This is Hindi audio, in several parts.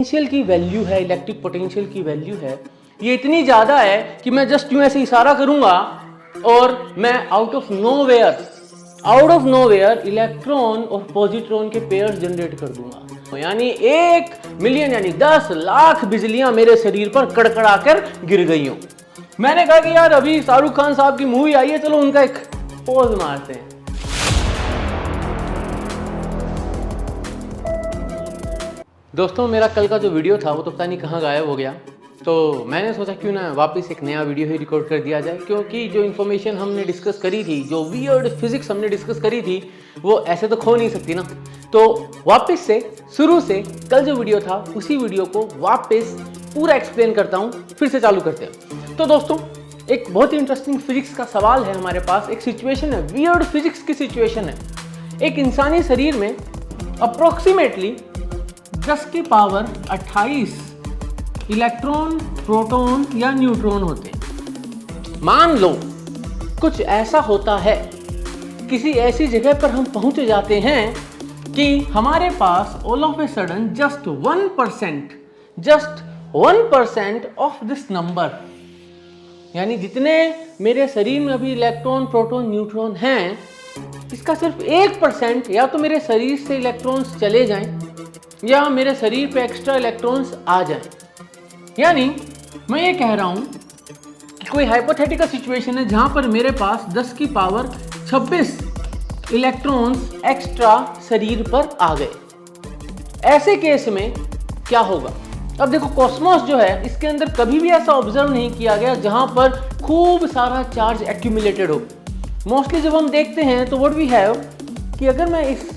पोटेंशियल की वैल्यू है, इलेक्ट्रिक पोटेंशियल की वैल्यू है, ये इतनी ज़्यादा है कि मैं जस्ट यूं ऐसे इशारा करूंगा और मैं आउट ऑफ नोवेयर इलेक्ट्रॉन और पॉजिट्रॉन के पेयर्स जनरेट कर दूंगा। यानी 1 मिलियन यानी 10 लाख बिजलियां मेरे शरीर पर कड़कड़ाकर गिर गई हूं। मैंने कहा कि यार अभी शाहरुख खान साहब की मूवी आई है, चलो उनका एक पोज मारते हैं। दोस्तों, मेरा कल का जो वीडियो था वो तो पता नहीं कहाँ गायब हो गया, तो मैंने सोचा क्यों ना वापस एक नया वीडियो ही रिकॉर्ड कर दिया जाए, क्योंकि जो इन्फॉर्मेशन हमने डिस्कस करी थी, जो वियर्ड फिजिक्स हमने डिस्कस करी थी, वो ऐसे तो खो नहीं सकती ना। तो वापस से शुरू से कल जो वीडियो था उसी वीडियो को वापस पूरा एक्सप्लेन करता हूँ, फिर से चालू करते हैं। तो दोस्तों, एक बहुत ही इंटरेस्टिंग फिजिक्स का सवाल है हमारे पास। एक सिचुएशन है, वियर्ड फिजिक्स की सिचुएशन है। एक इंसानी शरीर में अप्रोक्सीमेटली 10 की पावर 28 इलेक्ट्रॉन, प्रोटॉन या न्यूट्रॉन होते हैं। मान लो कुछ ऐसा होता है, किसी ऐसी जगह पर हम पहुंच जाते हैं कि हमारे पास all of a sudden just 1% of this number, यानी जितने मेरे शरीर में अभी इलेक्ट्रॉन, प्रोटॉन, न्यूट्रॉन हैं, इसका सिर्फ 1% या तो मेरे शरीर से इलेक्ट्रॉन्स चले जाएं या मेरे शरीर पे एक्स्ट्रा इलेक्ट्रॉन्स आ जाएं। यानी मैं ये कह रहा हूं कि कोई हाइपोथेटिकल सिचुएशन है जहां पर मेरे पास 10 की पावर 26 इलेक्ट्रॉन्स एक्स्ट्रा शरीर पर आ गए। ऐसे केस में क्या होगा? अब देखो, कॉस्मोस जो है इसके अंदर कभी भी ऐसा ऑब्जर्व नहीं किया गया जहां पर खूब सारा चार्ज एक्यूमुलेटेड हो। मोस्टली जब हम देखते हैं तो व्हाट वी हैव कि अगर मैं इस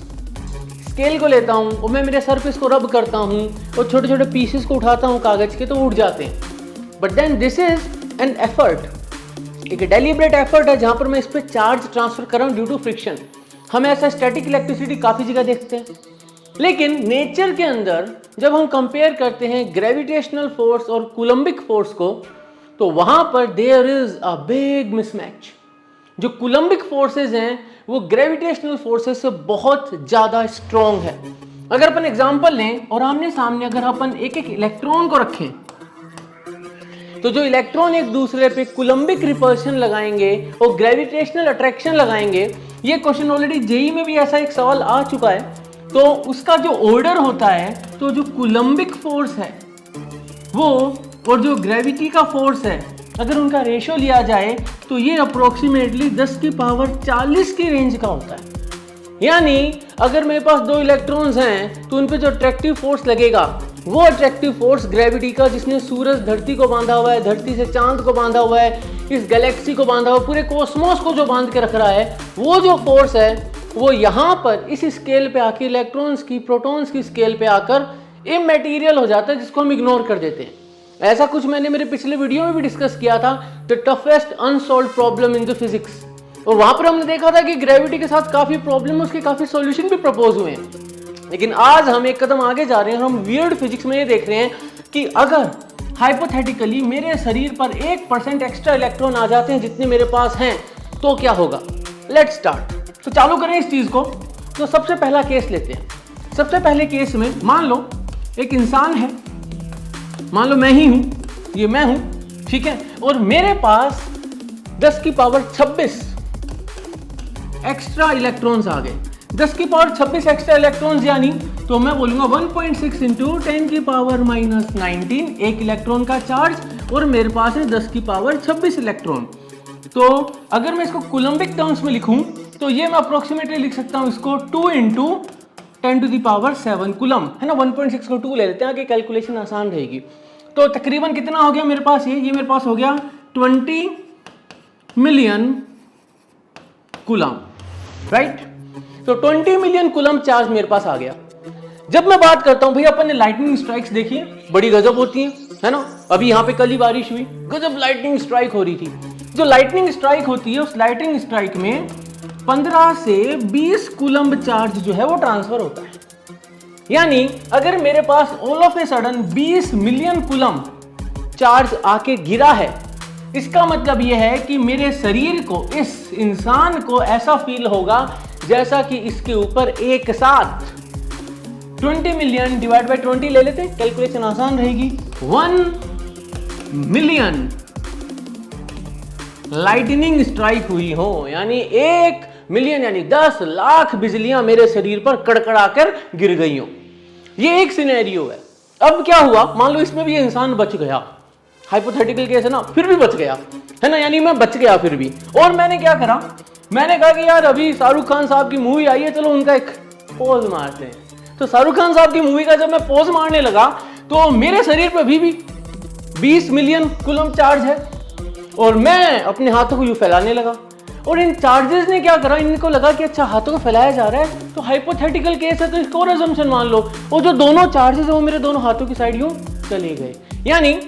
स्केल को लेता हूं और मैं मेरे सर पे इसको रब करता हूं और छोटे छोटे पीसेस को उठाता हूं कागज के, तो उड़ जाते हैं। But then this is an effort, एक डेलिब्रेट एफर्ट है जहां पर मैं इस पे चार्ज ट्रांसफर कर रहा हूं ड्यू टू फ्रिक्शन। हम ऐसा स्टैटिक इलेक्ट्रिसिटी काफी जगह देखते हैं, लेकिन नेचर के अंदर जब हम कंपेयर करते हैं ग्रेविटेशनल फोर्स और कूलम्बिक फोर्स को, तो वहां पर there is a big mismatch. जो कूलम्बिक फोर्सेस हैं वो ग्रेविटेशनल फोर्सेस से बहुत ज्यादा स्ट्रॉन्ग है। अगर अपन एग्जांपल लें और आमने सामने अगर अपन एक एक इलेक्ट्रॉन को रखें, तो जो इलेक्ट्रॉन एक दूसरे पे कूलम्बिक रिपल्शन लगाएंगे और ग्रेविटेशनल अट्रैक्शन लगाएंगे, ये क्वेश्चन ऑलरेडी जेईई में भी ऐसा एक सवाल आ चुका है। तो उसका जो ऑर्डर होता है, तो जो कूलम्बिक फोर्स है वो और जो ग्रेविटी का फोर्स है, अगर उनका रेशो लिया जाए तो ये अप्रोक्सीमेटली 10 की पावर 40 की रेंज का होता है। यानी अगर मेरे पास 2 इलेक्ट्रॉन्स हैं तो उन पे जो अट्रैक्टिव फोर्स लगेगा वो अट्रैक्टिव फोर्स ग्रेविटी का, जिसने सूरज धरती को बांधा हुआ है, धरती से चांद को बांधा हुआ है, इस गैलेक्सी को बांधा हुआ, पूरे कॉस्मोस को जो बांध के रख रहा है, वो जो फोर्स है वो यहाँ पर इस स्केल पे आके इलेक्ट्रॉन्स की, प्रोटॉन्स की स्केल पे आकर इमैटेरियल हो जाता है, जिसको हम इग्नोर कर देते हैं। ऐसा कुछ मैंने मेरे पिछले वीडियो में भी डिस्कस किया था, the toughest unsolved problem in the physics, और वहां पर हमने देखा था कि ग्रेविटी के साथ काफी प्रॉब्लम, उसके काफी सॉल्यूशन भी प्रपोज हुए हैं। लेकिन आज हम एक कदम आगे जा रहे हैं और हम वियर्ड फिजिक्स में ये देख रहे हैं कि अगर हाइपोथेटिकली मेरे शरीर पर 1% एक्स्ट्रा इलेक्ट्रॉन आ जाते हैं जितने मेरे पास हैं, तो क्या होगा। Let's start. तो चालू करें इस चीज को। तो सबसे पहला केस लेते हैं। सबसे पहले केस में मान लो एक इंसान है, मान लो मैं ही हूं, ये मैं हूं, ठीक है, और मेरे पास 10 की पावर 26 एक्स्ट्रा इलेक्ट्रॉन्स आ गए। 10 की पावर 26 एक्स्ट्रा इलेक्ट्रॉन्स, यानी तो मैं बोलूंगा 1.6 इंटू 10 की पावर -19 एक इलेक्ट्रॉन का चार्ज, और मेरे पास है 10 की पावर 26 इलेक्ट्रॉन। तो अगर मैं इसको कूलम्बिक टर्म्स में लिखूं तो ये मैं अप्रोक्सीमेटली लिख सकता हूं इसको 2 into 10 to the power 7 coulomb, है ना। 1.6 को 2 ले लेते हैं, आगे कैलकुलेशन आसान रहेगी। तो तकरीबन कितना हो गया मेरे पास, ये मेरे पास हो गया 20 मिलियन कूलम, राइट। तो 20 मिलियन कूलम चार्ज मेरे पास आ गया। जब मैं बात करता हूं, भैया अपन ने लाइटनिंग स्ट्राइक्स देखी है, बड़ी गजब होती है ना। अभी यहाँ पे कल ही बारिश हुई, गजब लाइटनिंग स्ट्राइक हो रही थी। जो लाइटनिंग स्ट्राइक होती है, उस लाइटनिंग स्ट्राइक में 15 से 20 कूलम्ब चार्ज जो है वो ट्रांसफर होता है। यानी अगर मेरे पास all of a sudden 20 million coulomb charge आके गिरा है, इसका मतलब यह है कि मेरे शरीर को, इस इंसान को ऐसा फील होगा जैसा कि इसके ऊपर एक साथ 20 मिलियन डिवाइड बाई 20 ले लेते हैं, कैलकुलेशन आसान रहेगी। 1 मिलियन लाइटनिंग स्ट्राइक हुई हो, यानी 1 मिलियन यानी 10 लाख बिजलियां मेरे शरीर पर कड़कड़ाकर गिर गई हो। ये एक सिनेरियो है। अब क्या हुआ, मान लो इसमें भी इंसान बच गया, हाइपोथेटिकल केस है ना, फिर भी बच गया है ना, यानी मैं बच गया फिर भी। और मैंने क्या करा, मैंने कहा कि यार अभी शाहरुख खान साहब की मूवी आई है, चलो उनका एक पोज मारते हैं। तो शाहरुख खान साहब की मूवी का जब मैं पोज मारने लगा तो मेरे शरीर पर अभी भी 20 मिलियन कूलम चार्ज है और मैं अपने हाथों को यूं फैलाने लगा। और इन चार्जेस ने क्या करा, इनको लगा कि अच्छा हाथों को फैलाया जा रहा है तो हाइपोथेटिकल केस है, तो इसको और अजम्पशन मान लो। और जो दोनों चार्जेस है वो मेरे दोनों हाथों की साइड यूं चले गए, यानी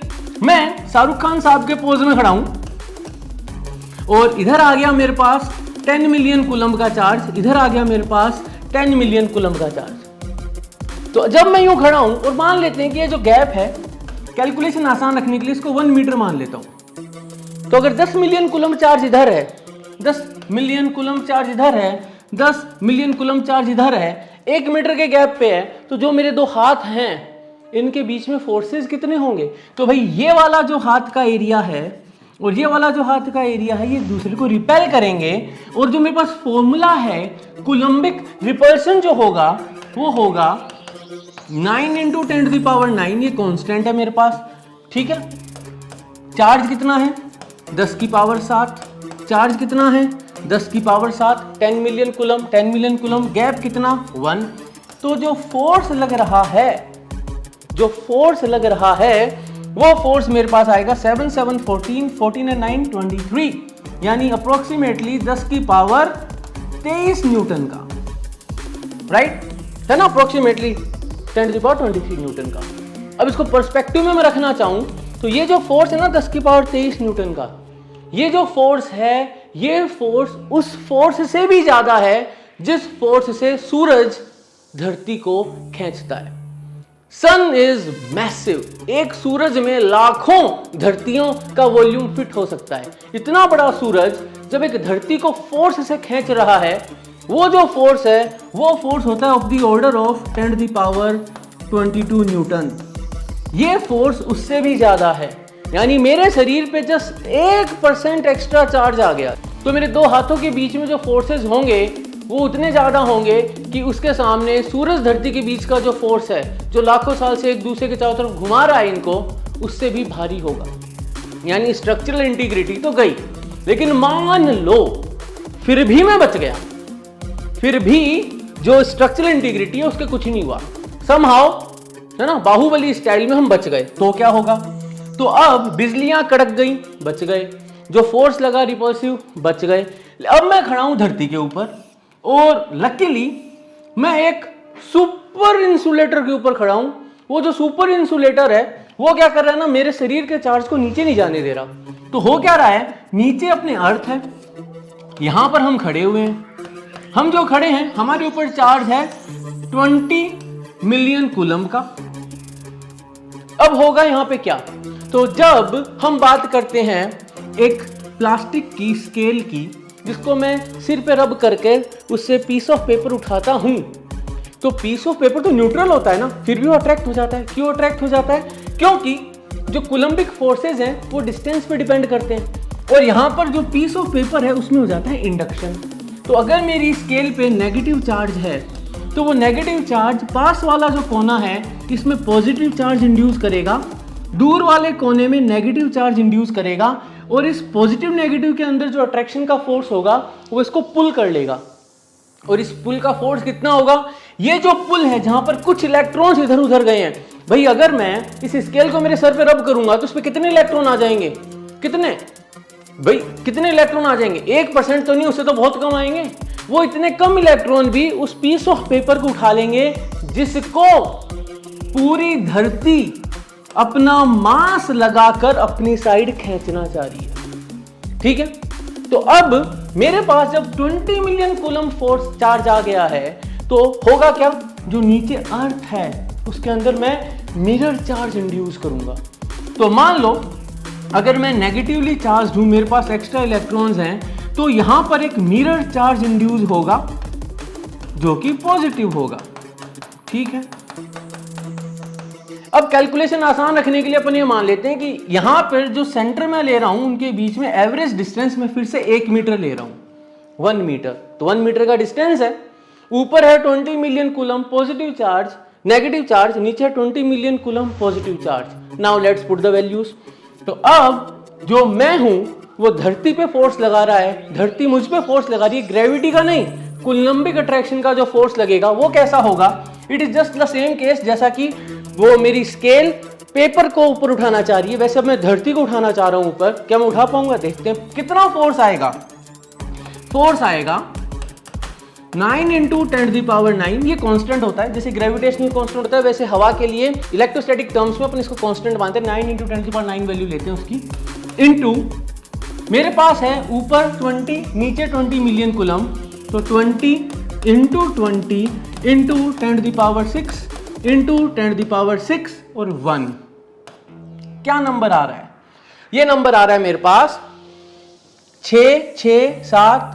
मैं शाहरुख खान साहब के पोज में खड़ा हूं और इधर आ गया मेरे पास 10 मिलियन कूलम का चार्ज, इधर आ गया मेरे पास 10 मिलियन कूलम का चार्ज। तो जब मैं यूं खड़ा हूं और मान लेते हैं कि ये जो गैप है, कैलकुलेशन आसान रखने के लिए इसको 1 मीटर मान लेता हूं। तो अगर 10 मिलियन कूलम चार्ज इधर है, 10 मिलियन कूलम चार्ज इधर है, 10 मिलियन कूलम चार्ज इधर है, 1 मीटर के गैप पे है, तो जो मेरे दो हाथ हैं इनके बीच में फोर्सेस कितने होंगे। तो भाई ये वाला जो हाथ का एरिया है और ये वाला जो हाथ का एरिया है ये दूसरे को रिपेल करेंगे। और जो मेरे पास फॉर्मूला है कूलम्बिक रिपल्शन जो होगा वो होगा 9 × 10⁹, ये कांस्टेंट है मेरे पास, ठीक है। चार्ज कितना है 10 की पावर 7, चार्ज कितना है 10 की power 7, 10 million coulomb, 10 million coulomb, gap कितना 1। तो जो फोर्स लग रहा है, जो फोर्स लग रहा है वो फोर्स मेरे पास आएगा 7 7 14, 14 और 9 23, यानी अप्रोक्सीमेटली 10 की पावर 23 न्यूटन का, राइट है ना, अप्रोक्सीमेटली 10 की पावर 23 न्यूटन का। अब इसको पर्सपेक्टिव में मैं रखना चाहूं तो ये जो फोर्स है ना 10 की पावर 23 न्यूटन का, ये जो फोर्स है ये फोर्स उस फोर्स से भी ज्यादा है जिस फोर्स से सूरज धरती को खींचता है। सन इज मैसिव, एक सूरज में लाखों धरतियों का वॉल्यूम फिट हो सकता है। इतना बड़ा सूरज जब एक धरती को फोर्स से खींच रहा है, वो जो फोर्स है वो फोर्स होता है ऑफ द ऑर्डर ऑफ 10 की पावर 22 न्यूटन। ये फोर्स उससे भी ज्यादा है, यानी मेरे शरीर पे जस्ट 1% एक्स्ट्रा चार्ज आ गया तो मेरे दो हाथों के बीच में जो फोर्सेस होंगे वो उतने ज्यादा होंगे कि उसके सामने सूरज धरती के बीच का जो फोर्स है, जो लाखों साल से एक दूसरे के चारों तरफ घुमा रहा है इनको, उससे भी भारी होगा। यानी स्ट्रक्चरल इंटीग्रिटी तो गई, लेकिन मान लो फिर भी मैं बच गया, फिर भी जो स्ट्रक्चरल इंटीग्रिटी है उसके कुछ नहीं हुआ, समहाउ है ना, बाहुबली स्टाइल में हम बच गए। तो क्या होगा, तो अब बिजलियां कड़क गई, बच गए, जो फोर्स लगा रिपल्सिव, बच गए। अब मैं खड़ा हूं धरती के ऊपर और लकीली मैं एक सुपर इंसुलेटर के ऊपर खड़ा हूं। वो जो सुपर इंसुलेटर है वो क्या कर रहा है ना, मेरे शरीर के चार्ज को नीचे नहीं जाने दे रहा। तो हो क्या रहा है, नीचे अपने अर्थ है, यहां पर हम खड़े हुए हैं, हम जो खड़े हैं हमारे ऊपर चार्ज है 20 मिलियन कूलम का। अब होगा यहां पे क्या, तो जब हम बात करते हैं एक प्लास्टिक की स्केल की जिसको मैं सिर पे रब करके उससे पीस ऑफ पेपर उठाता हूं, तो पीस ऑफ पेपर तो न्यूट्रल होता है ना, फिर भी वो अट्रैक्ट हो जाता है। क्यों अट्रैक्ट हो जाता है, क्योंकि जो कूलम्बिक फोर्सेज हैं वो डिस्टेंस पे डिपेंड करते हैं और यहां पर जो पीस ऑफ पेपर है उसमें हो जाता है इंडक्शन। तो अगर मेरी स्केल पे नेगेटिव चार्ज है तो वो नेगेटिव चार्ज पास वाला जो कोना है इसमें पॉजिटिव चार्ज इंड्यूस करेगा, दूर वाले कोने में नेगेटिव चार्ज इंड्यूस करेगा और इस पॉजिटिव नेगेटिव के अंदर जो अट्रैक्शन का फोर्स होगा वो इसको पुल कर लेगा। और इस पुल का फोर्स कितना होगा, ये जो पुल है जहां पर कुछ इलेक्ट्रॉन्स इधर उधर गए हैं, भाई अगर मैं इस स्केल को मेरे सर पे रब करूंगा तो उस पर कितने इलेक्ट्रॉन आ जाएंगे, कितने भाई कितने इलेक्ट्रॉन आ जाएंगे, 1% तो नहीं, उससे तो बहुत कम आएंगे। वो इतने कम इलेक्ट्रॉन भी उस पीस ऑफ पेपर को उठा लेंगे जिसको पूरी धरती अपना मास लगाकर अपनी साइड खींचना चाह रही है, ठीक है। तो अब मेरे पास जब 20 मिलियन कूलम फोर्स चार्ज आ गया है तो होगा क्या, जो नीचे अर्थ है उसके अंदर मैं मिरर चार्ज इंड्यूस करूंगा। तो मान लो अगर मैं नेगेटिवली चार्ज हूं, मेरे पास एक्स्ट्रा इलेक्ट्रॉन्स हैं, तो यहां पर एक मिरर चार्ज इंड्यूस होगा जो कि पॉजिटिव होगा, ठीक है। अब कैलकुलेशन आसान रखने के लिए अपन ये मान लेते हैं कि यहां पर जो सेंटर में ले रहा हूं उनके बीच में एवरेज डिस्टेंस में फिर से 1 मीटर ले रहा हूं, 1 मीटर। तो 1 मीटर का डिस्टेंस है, ऊपर है 20 million coulomb positive charge, negative charge, नीचे 20 million coulomb positive charge. Now let's put the values. तो अब जो मैं हूं वो धरती पे फोर्स लगा रहा है, धरती मुझ पे फोर्स लगा रही है, ग्रेविटी का नहीं, कूलम्बिक अट्रैक्शन का जो फोर्स लगेगा वो कैसा होगा? It is just the same case जैसा कि वो मेरी स्केल पेपर को ऊपर उठाना चाह रही है, वैसे अब मैं धरती को उठाना चाह रहा हूं ऊपर। क्या मैं उठा पाऊंगा? देखते हैं कितना फोर्स आएगा। फोर्स आएगा 9 इंटू 10⁹। ये कांस्टेंट होता है, जैसे ग्रेविटेशनल कांस्टेंट होता है वैसे हवा के लिए इलेक्ट्रोस्टैटिक टर्म्स में अपन इसको कांस्टेंट मानते हैं। 9 इंटू 10⁹ वैल्यू लेते हैं उसकी, इंटू मेरे पास है ऊपर 20 नीचे 20 मिलियन कूलम, तो 20 इंटू 20 इंटू 10⁶ इंटू 10⁶ और 1। क्या नंबर आ रहा है? ये नंबर आ रहा है मेरे पास 6 6 7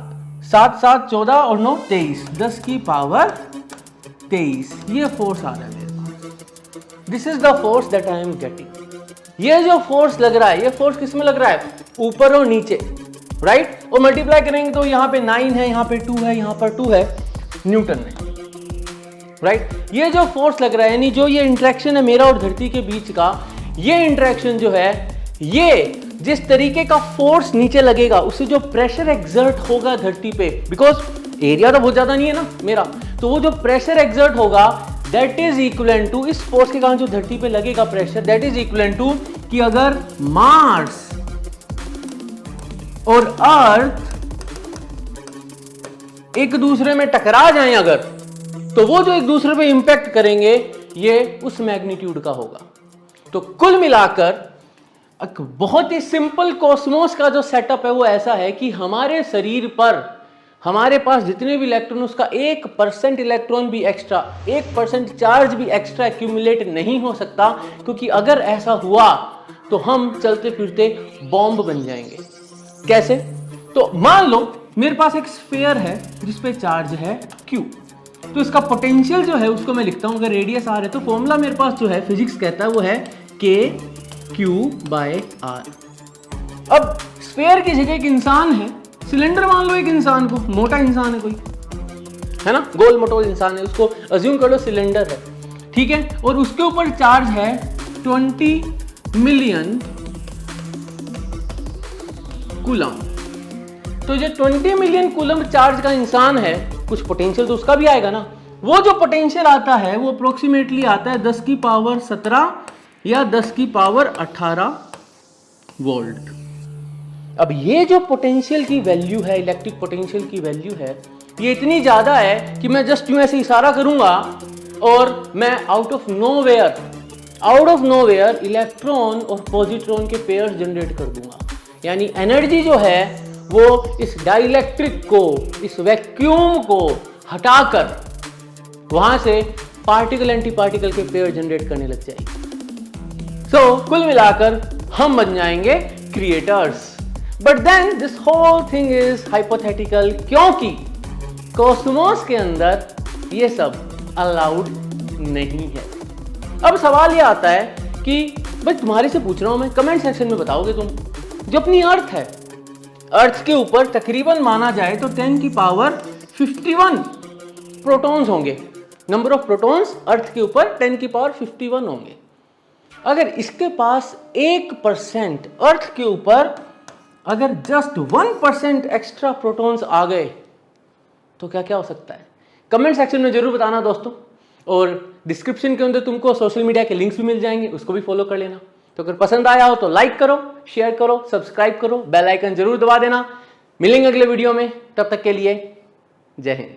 7 7 14 और 9 23, 10⁻23। ये फोर्स आ रहा है मेरे पास। This is the force that I am getting. ये जो फोर्स लग रहा है, ये फोर्स किस में लग रहा है? ऊपर और नीचे, राइट? और मल्टीप्लाई करेंगे तो यहां पे 9 है, यहां पे 2 है, यहां पर 2 है, न्यूटन में, राइट? ये जो फोर्स लग रहा है, यानी जो ये इंटरेक्शन है मेरा और धरती के बीच का, ये इंटरेक्शन जो है, ये जिस तरीके का फोर्स नीचे लगेगा उससे जो प्रेशर एक्सर्ट होगा धरती पे, बिकॉज एरिया तो बहुत ज्यादा नहीं है ना मेरा, तो वो जो प्रेशर एक्सर्ट होगा दैट इज इक्विवेलेंट टू, इस फोर्स के कारण जो धरती पे लगेगा pressure, that is equivalent to कि अगर मार्स और अर्थ एक दूसरे में टकरा जाएं अगर, तो वो जो एक दूसरे पे इंपैक्ट करेंगे ये उस मैग्नीट्यूड का होगा। तो कुल मिलाकर एक बहुत ही सिंपल कॉस्मोस का जो सेटअप है वो ऐसा है कि हमारे शरीर पर हमारे पास जितने भी इलेक्ट्रॉन, उसका 1% इलेक्ट्रॉन भी एक्स्ट्रा, 1% चार्ज भी एक्स्ट्रा एक्यूमुलेट नहीं हो सकता, क्योंकि अगर ऐसा हुआ तो हम चलते फिरते बॉम्ब बन जाएंगे। कैसे? तो मान लो मेरे पास एक स्फीयर है जिसपे चार्ज है Q, तो इसका पोटेंशियल जो है उसको मैं लिखता हूं, अगर रेडियस R है तो फॉर्मूला मेरे पास जो है फिजिक्स कहता है वो है K/Q/R। अब स्फीयर की जगह एक इंसान है, सिलेंडर मान लो एक इंसान को, मोटा इंसान है कोई, है ना, गोल मोटोल इंसान है, उसको अज्यूम कर लो सिलेंडर है, ठीक है, और उसके ऊपर चार्ज है 20 मिलियन कूलम। तो जो 20 मिलियन कूलम चार्ज का इंसान है, कुछ पोटेंशियल तो उसका भी आएगा ना। वो जो पोटेंशियल आता है वो अप्रोक्सीमेटली आता है 10⁻17 या 10⁻18 वोल्ट। अब ये जो पोटेंशियल की वैल्यू है, इलेक्ट्रिक पोटेंशियल की वैल्यू है, ये इतनी ज्यादा है कि मैं जस्ट यूं ऐसे इशारा करूंगा और मैं आउट ऑफ नोवेयर इलेक्ट्रॉन और पॉजिट्रॉन के पेयर्स जनरेट कर दूंगा। यानी एनर्जी जो है वो इस डाइलेक्ट्रिक को, इस वैक्यूम को हटाकर वहां से पार्टिकल एंटी पार्टिकल के पेयर जनरेट करने लग जाएगी। सो कुल मिलाकर हम बन जाएंगे creators. But then this whole thing is hypothetical, क्योंकि कॉस्मोस के अंदर ये सब अलाउड नहीं है। अब सवाल ये आता है कि भाई तुम्हारे से पूछ रहा हूं मैं, कमेंट सेक्शन में बताओगे तुम, जो अपनी अर्थ है, अर्थ के ऊपर तकरीबन माना जाए तो 10⁻51 प्रोटॉन्स होंगे, नंबर ऑफ प्रोटॉन्स अर्थ के ऊपर 10⁻51 होंगे। अगर इसके पास 1% अर्थ के ऊपर अगर जस्ट 1% एक्स्ट्रा प्रोटॉन्स आ गए तो क्या क्या हो सकता है? कमेंट सेक्शन में जरूर बताना दोस्तों, और डिस्क्रिप्शन के अंदर तुमको सोशल मीडिया के लिंक्स भी मिल जाएंगे, उसको भी फॉलो कर लेना। तो अगर पसंद आया हो तो लाइक करो, शेयर करो, सब्सक्राइब करो, बेल आइकन जरूर दबा देना। मिलेंगे अगले वीडियो में, तब तक के लिए जय हिंद।